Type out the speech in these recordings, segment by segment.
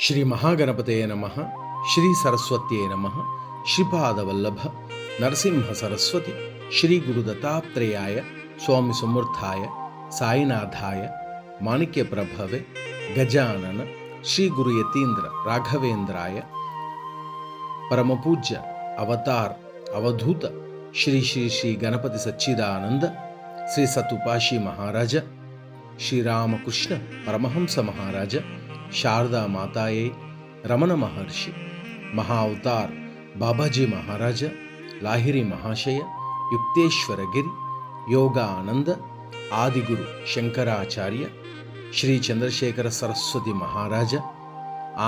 ಶ್ರೀ ಮಹಾಗಣಪತಯೇ ನಮಃ. ಶ್ರೀ ಸರಸ್ವತ್ಯೇ ನಮಃ. ಶ್ರೀಪಾದವಲ್ಲಭ ನರಸಿಂಹ ಸರಸ್ವತಿ ಶ್ರೀ ಗುರು ದತ್ತಾತ್ರೇಯಾಯ ಸ್ವಾಮಿ ಸಮರ್ಥಾಯ ಸಾಯಿನಾಥಾಯ ಮಾಣಿಕ್ಯ ಪ್ರಭವೆ ಗಜಾನನ ಶ್ರೀ ಗುರು ಯತೀಂದ್ರ ರಾಘವೇಂದ್ರಾಯ ಪರಮಪೂಜ್ಯ ಅವತಾರ್ ಅವಧೂತ ಶ್ರೀ ಶ್ರೀ ಶ್ರೀ ಗಣಪತಿ ಸಚ್ಚಿದಾನಂದ ಶ್ರೀ ಸತುಪಾಶಿ ಮಹಾರಾಜ ಶ್ರೀರಾಮಕೃಷ್ಣ ಪರಮಹಂಸ ಮಹಾರಾಜ ಶಾರದಾ ಮಾತಾಯೇ ರಮಣ ಮಹರ್ಷಿ ಮಹಾ ಅವತಾರ್ ಬಾಬಾಜಿ ಮಹಾರಾಜ ಲಾಹಿರಿ ಮಹಾಶಯ ಯುಕ್ತೇಶ್ವರ ಗಿರಿ ಯೋಗಾನಂದ ಆದಿಗುರು ಶಂಕರಾಚಾರ್ಯ ಶ್ರೀ ಚಂದ್ರಶೇಖರ ಸರಸ್ವತಿ ಮಹಾರಾಜ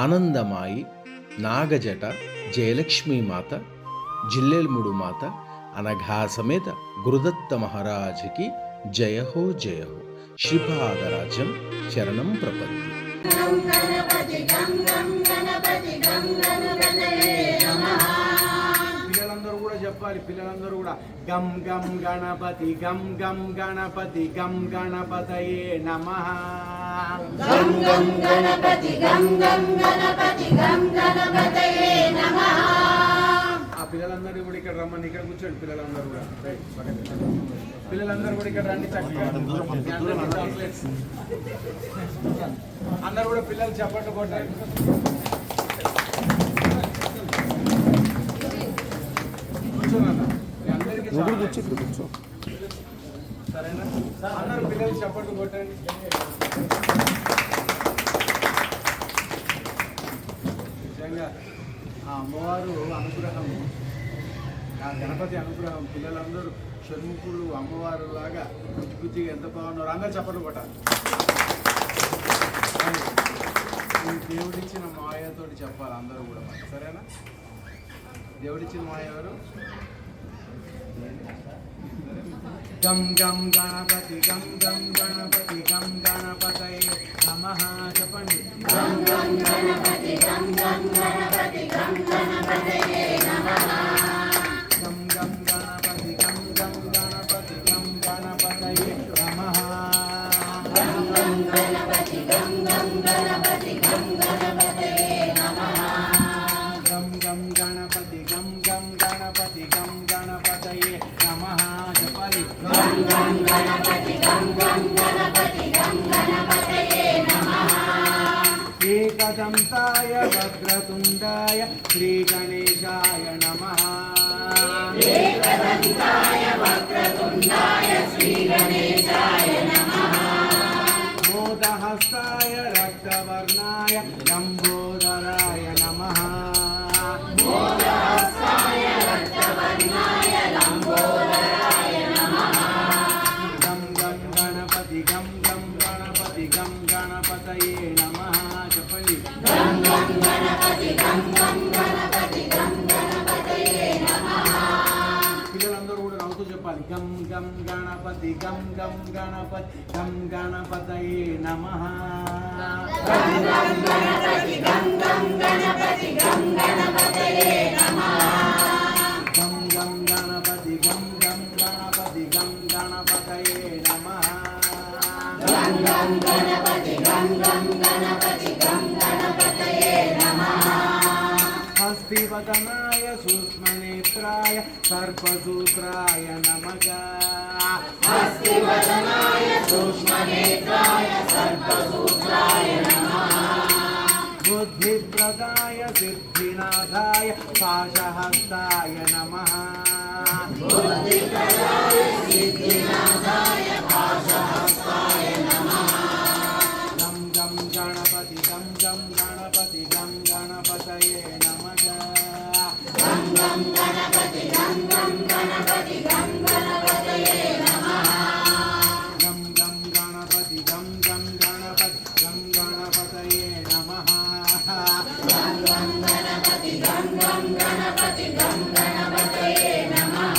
ಆನಂದಮಾಯಿ ನಾಗಜಟ ಜಯಲಕ್ಷ್ಮೀ ಮಾತಾ ಜಿಲ್ಲೆಲ್ಮುಡು ಮಾತಾ ಅನಘಾ ಸಮೇತ ಗುರುದತ್ತ ಮಹಾರಾಜಕಿ ಜಯ ಹೋ ಜಯ ಹೋ. ಶ್ರೀಪಾದರಾಜಂ ಶರಣಂ ಪ್ರಪಂತಿ. పిల్లలందరూ కూడా చెప్పాలి. పిల్లలందరూ కూడా గం గం గణపతి గం గం గణపతి గం గణపతయే నమః. గం గం గణపతి గం గం గణపతి గం గణపతయే నమః. ఆ పిల్లలందరూ కూడా ఇక్కడ రమ్మని, ఇక్కడ కూర్చోండి. పిల్లలందరూ కూడా పిల్లలందరూ కూడా ఇక్కడ రండి. చక్కగా చాక్లెట్స్ అందరూ కూడా పిల్లలు చప్పట్లు కొట్టాలి. సరేనా? అందరూ పిల్లలు చప్పట్లు కొట్టండి. నిజంగా ఆ అమ్మవారు అనుగ్రహము, ఆ గణపతి అనుగ్రహం, పిల్లలందరూ షణ్ముఖులు అమ్మవారు లాగా బుజ్జి బుజ్జిగా ఎంత బాగున్నారు. అందరూ చప్పట్లు కొట్టాలి. దేవుడిచ్చిన మాయతోటి చెప్పాలి అందరూ కూడా. సరేనా? దేవుడిచ్చిన మాయ ఎవరు? గం గం గణపతి గం గం గణపతి గం గణపతయే నమః. చెప్పండి. గం గం గణపతి గం గం గణపతి గం గణపతయే నమః. గం గం గణపతి గం గం గణపతి గం గణపతయే నమః. గం గం గణపతి గం గం గణపతి గం గణపతయే నమః. గం గం గణపతి గం గం గణపతి గం గణపతయే నమః. చెప్పాలి. గం గం గణపతి గం గం గణపతి గం గణపతయే నమః. ఏకదంతాయ వక్రతుండాయ శ్రీ గణేశాయ నమః. ఏకదంతాయ వక్రతుండాయ శ్రీ గణేశాయ నమః. మోదహస్తాయ రక్తవర్ణాయ లంబోదరాయ నమః. మోదహస్తాయ రక్తవర్ణాయ లంబోదరాయ నమః. గం గం గణపతి గం గం గణపతి గం గణపతయే నమః. చెప్పండి. గం గం గణపతి గం గం గణపతి గం గణపతయే నమః. పిల్లలందరూ కూడా నవ్వుతూ చెప్పాలి. గం గం గణపతి గం గం గణపతి గం గణపతయే నమః. గం గం గణపతి గం గం గణపతి గం గణపతయే నమః. గం గం గణపతి గం గం గణపతి గం గణపతయే నమః. గం గం గణపతి గం గం గణపతి గం గణపతయే నమః. హస్తివదనాయ సూక్ష్మనేత్రాయ సర్పసూత్రాయ నమః. హస్తివదనాయ సూక్ష్మనేత్రాయ సర్పసూత్రాయ నమః. బుద్ధిప్రదాయ సిద్ధినాథాయ పాశహస్తాయ నమః. బుద్ధిప్రదాయ సిద్ధినాథాయ పాశహస్తాయ నమః. గం గం గణపతి గం గం గణపతి గం గణపతయే నమః. గం గం గణపతి గం గం గణపతి గం గణపతయే నమః. గం గం గణపతి గం గం గణపతి గం గణపతయే నమః. గం గం గణపతి గం గం గణపతి గం గణపతయే నమః.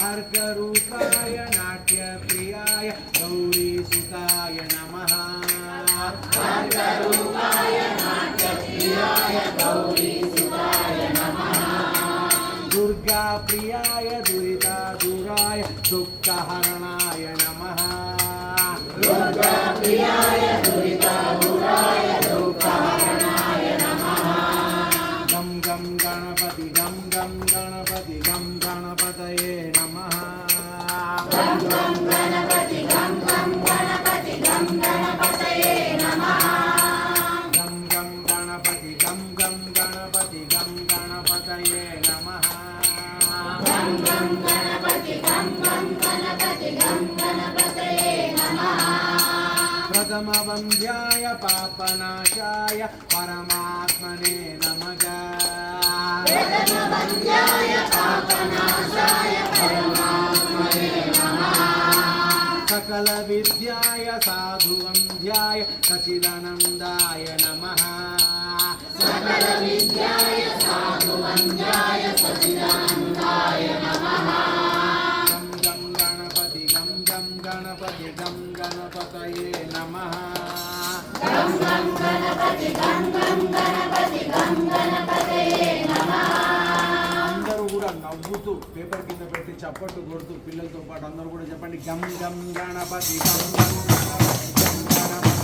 అర్కరూపాయ నాట్యప్రియాయ గౌరీసుతాయ నమః. అర్కరూపాయ నాట్యప్రియాయ గౌరీసుతాయ నమః. దుర్గాప్రియాయ దురితాదురాయ దుఃఖహరణాయ నమః. దుర్గాప్రియాయ దురితాదురాయ దుఃఖహరణాయ प्रथमवन्द्याय पापनाशाय परमात्मने नमः प्रथमवन्द्याय पापनाशाय परमात्मने नमः सकलविद्याय साधुवन्द्याय सच्चिदानन्दाय नमः सकलविद्याय साधुवन्द्याय सच्चिदानन्दाय नमः गं गणपति गं गणपतये नमः गं गणपति गं गणपतये नमः అందరూ కూడా నవ్వుతూ పేపర్ కింద పెట్టి చప్పట్లు కొడుతూ పిల్లలతో పాటు అందరూ కూడా చెప్పండి గం గం గణపతి గం గం గణపతి గం గణపతి